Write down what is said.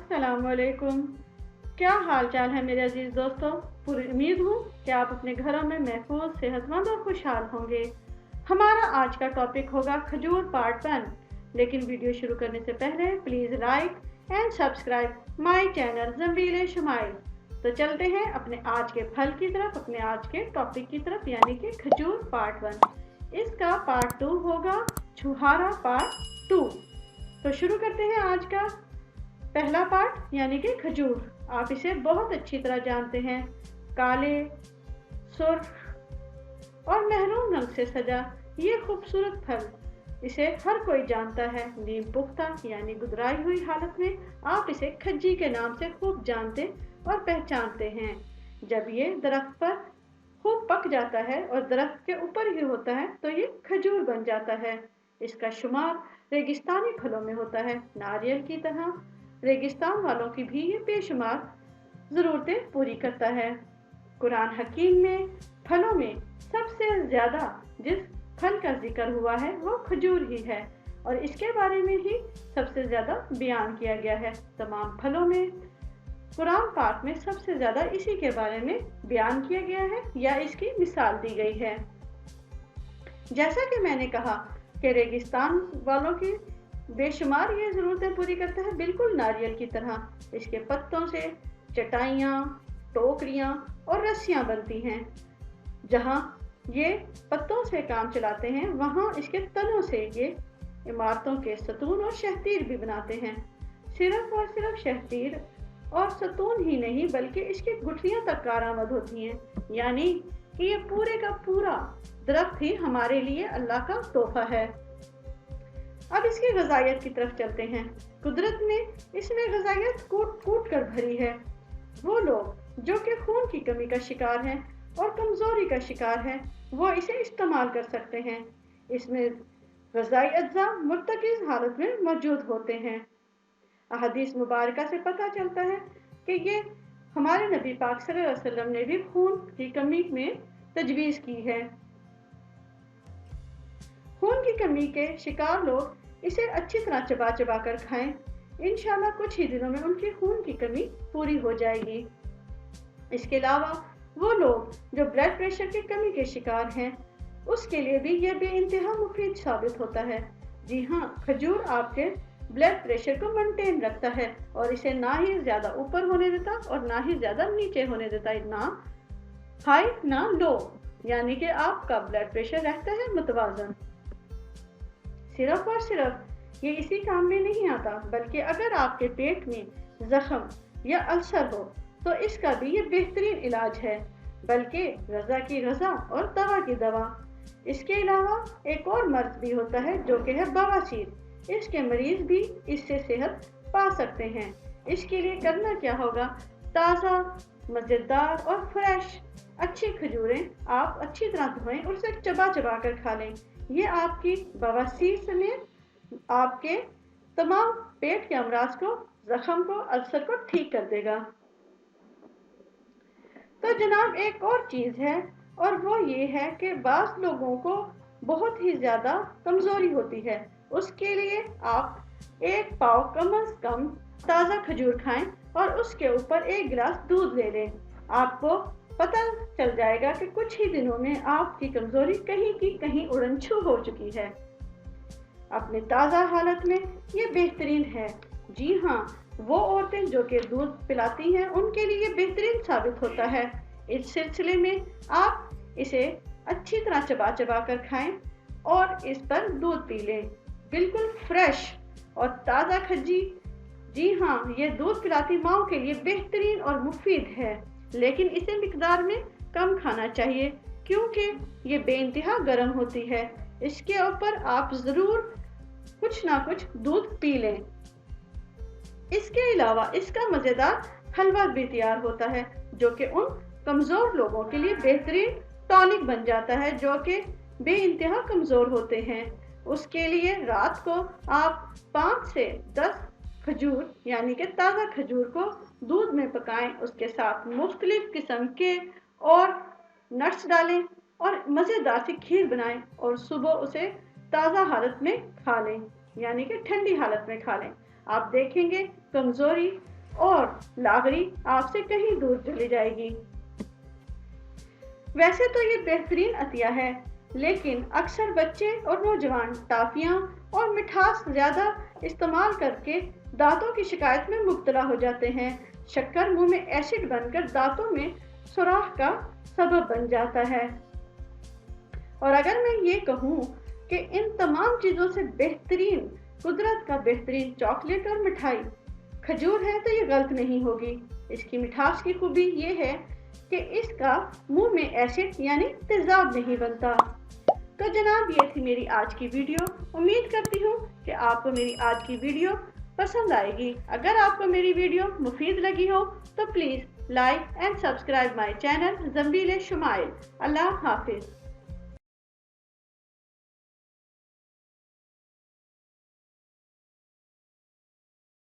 अस्सलामुअलैकुम। क्या हाल चाल है मेरे अजीज दोस्तों। पूरी उम्मीद हूँ कि आप अपने घरों में महफूज, सेहतमंद और खुशहाल होंगे। हमारा आज का टॉपिक होगा खजूर पार्ट 1। लेकिन वीडियो शुरू करने से पहले please like and subscribe my channel Zambeel Shumail. तो चलते हैं अपने आज के फल की तरफ, अपने आज के टॉपिक की तरफ, यानी कि खजूर पार्ट 1। इसका पार्ट 2 होगा छुहारा पार्ट 2। तो शुरू करते हैं आज का पहला पार्ट, यानी कि खजूर। आप इसे बहुत अच्छी तरह जानते हैं। काले, सुर्ख और महरून रंग से सजा ये खूबसूरत फल, इसे हर कोई जानता है। नीम पुख्ता यानी गुदराई हुई हालत में आप इसे खज्जी के नाम से खूब जानते और पहचानते हैं। जब ये दरख्त पर खूब पक जाता है और दरख्त के ऊपर ही होता है तो ये खजूर बन जाता है। इसका शुमार रेगिस्तानी फलों में होता है। नारियल की तरह रेगिस्तान वालों की भी ये बेशुमार ज़रूरतें पूरी करता है। कुरान हकीम में फलों में सबसे ज़्यादा जिस फल का जिक्र हुआ है वो खजूर ही है और इसके बारे में ही सबसे ज़्यादा बयान किया गया है। तमाम फलों में कुरान पाक में सबसे ज़्यादा इसी के बारे में बयान किया गया है या इसकी मिसाल दी गई है। जैसा कि मैंने कहा कि रेगिस्तान वालों की बेशुमार ये ज़रूरतें पूरी करता है, बिल्कुल नारियल की तरह। इसके पत्तों से चटाइयाँ, टोकरियाँ और रस्सियाँ बनती हैं। जहाँ ये पत्तों से काम चलाते हैं वहाँ इसके तनों से ये इमारतों के सतून और शहतीर भी बनाते हैं। सिर्फ और सिर्फ शहतीर और सतून ही नहीं बल्कि इसकी गुठलियाँ तक कारआमद होती हैं, यानी कि ये पूरे का पूरा दरख्त ही हमारे लिए अल्लाह का तोहफा है। अब इसकी ग़िज़ाइयत की तरफ चलते हैं। कुदरत ने इसमें ग़िज़ाइयत कूट कूट कर भरी है। वो लोग जो कि खून की कमी का शिकार हैं और कमज़ोरी का शिकार हैं वो इसे इस्तेमाल कर सकते हैं। इसमें ग़िज़ाई अज्जा मुर्तकिज़ हालत में मौजूद होते हैं। अहादीस मुबारका से पता चलता है कि ये हमारे नबी पाक सल्लल्लाहु अलैहि वसल्लम ने भी खून की कमी में तजवीज़ की है। खून की कमी के शिकार लोग इसे अच्छी तरह चबा चबा कर खाएं। इंशाल्लाह कुछ ही दिनों में उनकी खून की कमी पूरी हो जाएगी। इसके अलावा वो लोग जो ब्लड प्रेशर की कमी के शिकार हैं उसके लिए भी यह बेइंतहा मुफीद साबित होता है। जी हाँ, खजूर आपके ब्लड प्रेशर को मेंटेन रखता है और इसे ना ही ज़्यादा ऊपर होने देता और ना ही ज़्यादा नीचे होने देता, ना हाई ना लो, यानी कि आपका ब्लड प्रेशर रहता है मुतवाज़न। सिर्फ और सिर्फ ये इसी काम में नहीं आता बल्कि अगर आपके पेट में ज़ख्म या अल्सर हो तो इसका भी ये बेहतरीन इलाज है, बल्कि रज़ा की रज़ा और दवा की दवा। इसके अलावा एक और मर्ज़ भी होता है जो कि है बवासीर। इसके मरीज़ भी इससे सेहत पा सकते हैं। इसके लिए करना क्या होगा, ताज़ा, मज़ेदार और फ्रेश अच्छी खजूरें आप अच्छी तरह धोएं और उसे चबा चबा कर खा लें। ये आपकी बवासीर समेत आपके तमाम पेट के अमराज को, जख्म को, अल्सर को ठीक कर देगा। तो जनाब एक और चीज़ है और वो ये है कि बाज़ लोगों को बहुत ही ज़्यादा कमज़ोरी होती है। उसके लिए आप एक पाव कम अज़ कम ताज़ा खजूर खाएं और उसके ऊपर एक गिलास दूध ले लें। आपको पता चल जाएगा कि कुछ ही दिनों में आपकी कमज़ोरी कहीं की कहीं उड़न-छू हो चुकी है। अपने ताज़ा हालत में ये बेहतरीन है। जी हाँ, वो औरतें जो कि दूध पिलाती हैं उनके लिए बेहतरीन साबित होता है। इस सिलसिले में आप इसे अच्छी तरह चबा चबा कर खाएं और इस पर दूध पी लें। बिल्कुल फ्रेश और ताज़ा खज्जी, जी हाँ, ये दूध पिलाती माओं के लिए बेहतरीन और मुफीद है, लेकिन इसे मिकदार में कम खाना चाहिए क्योंकि ये बेइंतहा गर्म होती है। इसके ऊपर आप ज़रूर कुछ ना कुछ दूध पी लें। इसके अलावा इसका मज़ेदार हलवा भी तैयार होता है जो कि उन कमज़ोर लोगों के लिए बेहतरीन टॉनिक बन जाता है जो कि बेइंतहा कमज़ोर होते हैं। उसके लिए रात को आप 5 से 10 खजूर यानी कि ताज़ा खजूर को दूध में पकाएं, उसके साथ मुख्तलिफ किस्म के और नट्स डालें और मज़ेदार सी खीर बनाएं और सुबह उसे ताज़ा हालत में खा लें, यानी कि ठंडी हालत में खा लें। आप देखेंगे कमज़ोरी اور لاغری آپ سے کہیں دور چلی جائے گی۔ ویسے تو یہ بہترین عطیہ ہے، لیکن اکثر بچے اور نوجوان ٹافیاں اور مٹھاس زیادہ استعمال کر کے دانتوں کی شکایت میں مبتلا ہو جاتے ہیں۔ شکر منہ میں ایسڈ بن کر دانتوں میں سوراخ کا سبب بن جاتا ہے۔ اور اگر میں یہ کہوں کہ ان تمام چیزوں سے بہترین، قدرت کا بہترین چاکلیٹ اور مٹھائی کھجور ہے تو یہ غلط نہیں ہوگی۔ اس کی مٹھاس کی خوبی یہ ہے کہ اس کا منہ میں ایسڈ یعنی تیزاب نہیں بنتا۔ تو جناب یہ تھی میری آج کی ویڈیو۔ امید کرتی ہوں کہ آپ کو میری آج کی ویڈیو پسند آئے گی۔ اگر آپ کو میری ویڈیو مفید لگی ہو تو please like and subscribe my channel Zambeel Shumail. اللہ حافظ۔